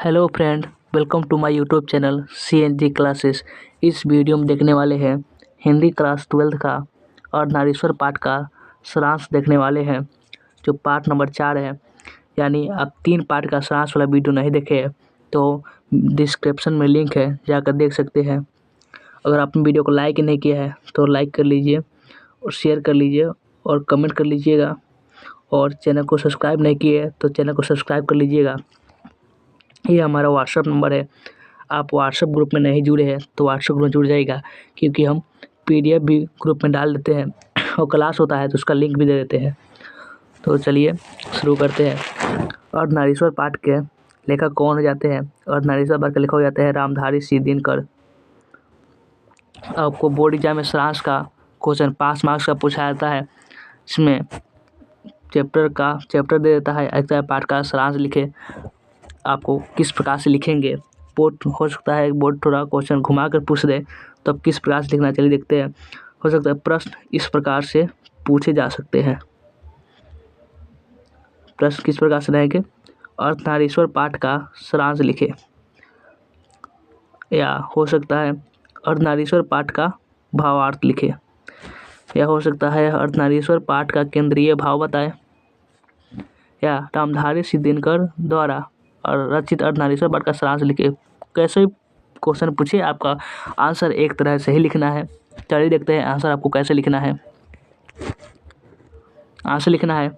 Hello friend, welcome to my YouTube channel CNG classes. इस video में देखने वाले हैं हिंदी क्लास 12th का अर्धनारीश्वर पाठ का सारांश देखने वाले हैं, जो पाठ नंबर 4 है। यानी आप 3 पाठ का सारांश वाला वीडियो नहीं देखे हैं तो डिस्क्रिप्शन में लिंक है, जाकर देख सकते हैं। अगर आपने वीडियो को लाइक नहीं किया है तो लाइक कर लीजिए और शेयर कर लीजिए और कमेंट कर लीजिएगा, और चैनल को सब्सक्राइब नहीं किए तो चैनल को सब्सक्राइब कर लीजिएगा। ये हमारा व्हाट्सअप नंबर है। आप व्हाट्सअप ग्रुप में नहीं जुड़े हैं तो व्हाट्सअप ग्रुप में जुड़ जाइएगा, क्योंकि हम PDF भी ग्रुप में डाल देते हैं और क्लास होता है तो उसका लिंक भी दे देते हैं। तो चलिए शुरू करते हैं। अर्धनारीश्वर पाठ के लेखक कौन हो जाते हैं? अर्धनारीश्वर पाठ के लेखक हो जाते हैं रामधारी सिंह दिनकर। आपको बोर्ड एग्जाम में सारांश का क्वेश्चन 5 मार्क्स का पूछा जाता है। इसमें चैप्टर दे देता है, ऐसा पाठ का सारांश लिखे। आपको किस प्रकार से लिखेंगे, बोर्ड हो सकता है बोर्ड थोड़ा क्वेश्चन घुमा कर पूछ दे, तब किस प्रकार से लिखना, चलिए देखते हैं। हो सकता है प्रश्न इस प्रकार से पूछे जा सकते हैं। प्रश्न किस प्रकार से रहेंगे? अर्धनारीश्वर पाठ का सारांश लिखे, या हो सकता है अर्धनारीश्वर पाठ का भावार्थ लिखे, या हो सकता है अर्धनारीश्वर पाठ का केंद्रीय भाव बताए, या रामधारी सिंह दिनकर द्वारा और रचित अर्धनारीश्वर पाठ का सारांश लिखे। कैसे क्वेश्चन पूछे, आपका आंसर एक तरह से ही लिखना है। चलिए देखते हैं आंसर आपको कैसे लिखना है। आंसर लिखना है,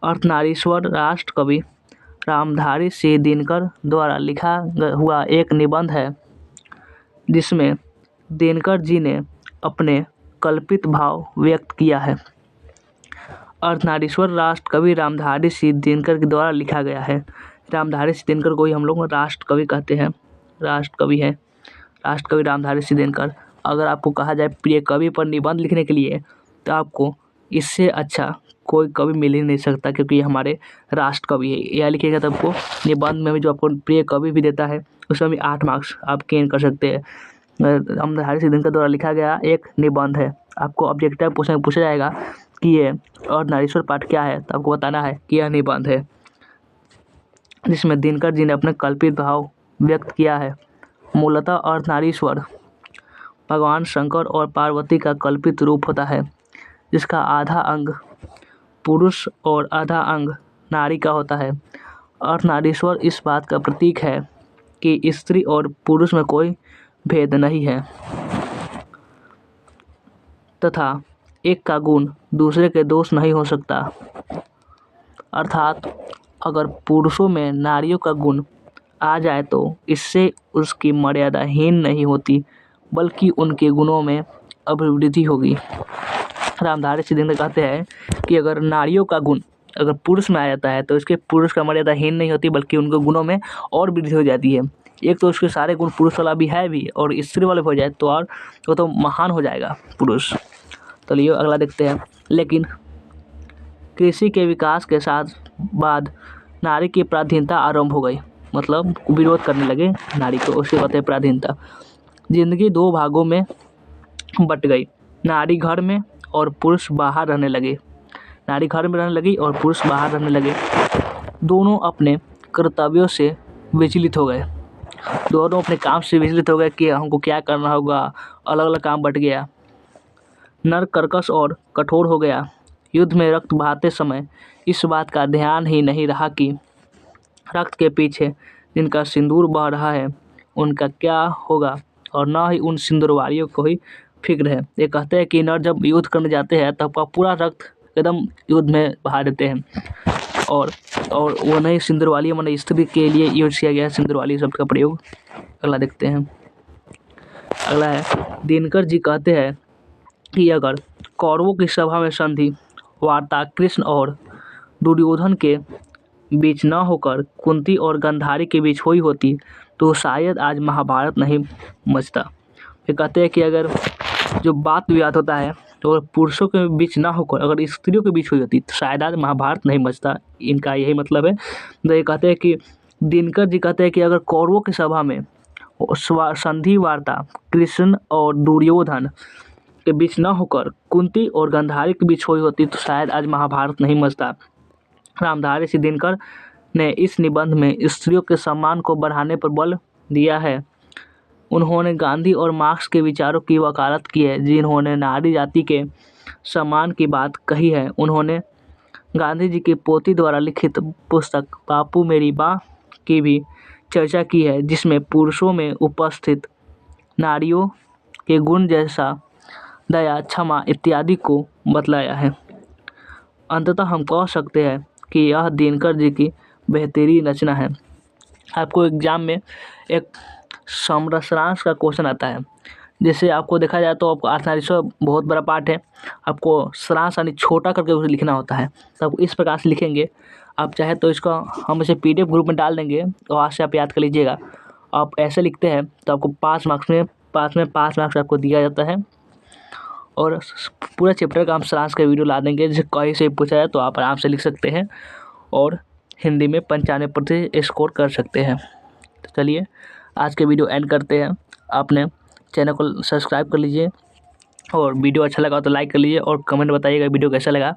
अर्धनारीश्वर राष्ट्र कवि रामधारी सिंह दिनकर द्वारा लिखा हुआ एक निबंध है, जिसमें दिनकर जी ने अपने कल्पित भाव व्यक्त किया है। अर्धनारीश्वर राष्ट्र कवि रामधारी सिंह दिनकर के द्वारा लिखा गया है। रामधारी सिंह दिनकर को ही हम लोग राष्ट्र कवि कहते हैं, राष्ट्र कवि है राष्ट्र कवि रामधारी सिंह दिनकर। अगर आपको कहा जाए प्रिय कवि पर निबंध लिखने के लिए, तो आपको इससे अच्छा कोई कवि मिल ही नहीं सकता, क्योंकि ये हमारे राष्ट्र कवि है। यह लिखिएगा तो आपको निबंध में भी जो आपको प्रिय कवि भी देता है, उसमें भी 8 मार्क्स आप गेन कर सकते हैं। रामधारी सिंह दिनकर द्वारा लिखा गया एक निबंध है। आपको ऑब्जेक्टिव पूछा जाएगा कि ये अर्धनारीश्वर पाठ क्या है, तो आपको बताना है कि यह निबंध है, जिसमें दिनकर जी ने अपने कल्पित भाव व्यक्त किया है। मूलतः अर्धनारीश्वर भगवान शंकर और पार्वती का कल्पित रूप होता है, जिसका आधा अंग पुरुष और आधा अंग नारी का होता है। अर्धनारीश्वर इस बात का प्रतीक है कि स्त्री और पुरुष में कोई भेद नहीं है, तथा एक का गुण दूसरे के दोष नहीं हो सकता। अर्थात अगर पुरुषों में नारियों का गुण आ जाए तो इससे उसकी मर्यादा हीन नहीं होती, बल्कि उनके गुणों में अभिवृद्धि होगी। रामधारी सिंह दिनकर कहते हैं कि अगर नारियों का गुण अगर पुरुष में आ जाता है तो इसके पुरुष का मर्यादा हीन नहीं होती, बल्कि उनके गुणों में और वृद्धि हो जाती है। एक तो उसके सारे गुण पुरुष वाला भी है भी, और स्त्री वाले हो जाए तो और वो तो महान हो जाएगा पुरुष। तो लिए अगला देखते हैं। लेकिन कृषि के विकास के साथ बाद नारी की पराधीनता आरंभ हो गई, मतलब विरोध करने लगे नारी को, उसे कहते हैं पराधीनता। जिंदगी 2 भागों में बट गई, नारी घर में और पुरुष बाहर रहने लगे। नारी घर में रहने लगी और पुरुष बाहर रहने लगे। दोनों अपने कर्तव्यों से विचलित हो गए, दोनों अपने काम से विचलित हो गए कि हमको क्या करना होगा। अलग अलग काम बट गया। नर कर्कश और कठोर हो गया। युद्ध में रक्त बहाते समय इस बात का ध्यान ही नहीं रहा कि रक्त के पीछे जिनका सिंदूर बह रहा है उनका क्या होगा, और न ही उन सिंदूरवारियों को ही फिक्र है। ये कहते हैं कि नर जब युद्ध करने जाते हैं तब का पूरा रक्त एकदम युद्ध में बहा देते हैं, और वो नई सिंदूरवाली मैंने स्त्री के लिए यूज किया गया है सिंदूरवाली शब्द का प्रयोग। अगला देखते हैं। अगला है, दिनकर जी कहते हैं कि अगर कौरवों की सभा में संधि वार्ता कृष्ण और दुर्योधन के बीच न होकर कुंती और गांधारी के बीच हुई होती तो शायद आज महाभारत नहीं मचता। ये कहते हैं कि अगर जो बात विवाद होता है तो पुरुषों के बीच ना होकर अगर स्त्रियों के बीच हुई होती तो शायद आज महाभारत नहीं मचता। इनका यही मतलब है। तो ये कहते हैं कि दिनकर जी कहते हैं कि अगर कौरवों की सभा में संधि वार्ता कृष्ण और दुर्योधन के बीच न होकर कुंती और गांधारी के बीच हुई होती तो शायद आज महाभारत नहीं मचता। रामधारी सिंह दिनकर ने इस निबंध में स्त्रियों के सम्मान को बढ़ाने पर बल दिया है। उन्होंने गांधी और मार्क्स के विचारों की वकालत की है, जिन्होंने नारी जाति के सम्मान की बात कही है। उन्होंने गांधी जी की पोती द्वारा लिखित पुस्तक बापू मेरी माँ की भी चर्चा की है, जिसमें पुरुषों में उपस्थित नारियों के गुण जैसा दया, क्षमा इत्यादि को बतलाया है। अंततः हम कह सकते हैं कि यह दिनकर जी की बेहतरीन रचना है। आपको एग्जाम में एक समरसरांश का क्वेश्चन आता है, जैसे आपको देखा जाए तो आपको अर्थनारीश्वर बहुत बड़ा पार्ट है, आपको सारांश यानी छोटा करके उसे लिखना होता है। तो आप इस प्रकार से लिखेंगे। आप चाहे तो इसका हम इसे PDF ग्रुप में डाल देंगे, तो वहाँ से आप याद कर लीजिएगा। आप ऐसे लिखते हैं तो आपको 5 मार्क्स में 5 मार्क्स आपको दिया जाता है। और पूरा चैप्टर का हम सारांश का वीडियो ला देंगे, जैसे कहीं से पूछा जाए तो आप आराम से लिख सकते हैं और हिंदी में 95% स्कोर कर सकते हैं। तो चलिए आज के वीडियो एंड करते हैं। आपने चैनल को सब्सक्राइब कर लीजिए और वीडियो अच्छा लगा तो लाइक कर लीजिए और कमेंट बताइएगा वीडियो कैसा लगा।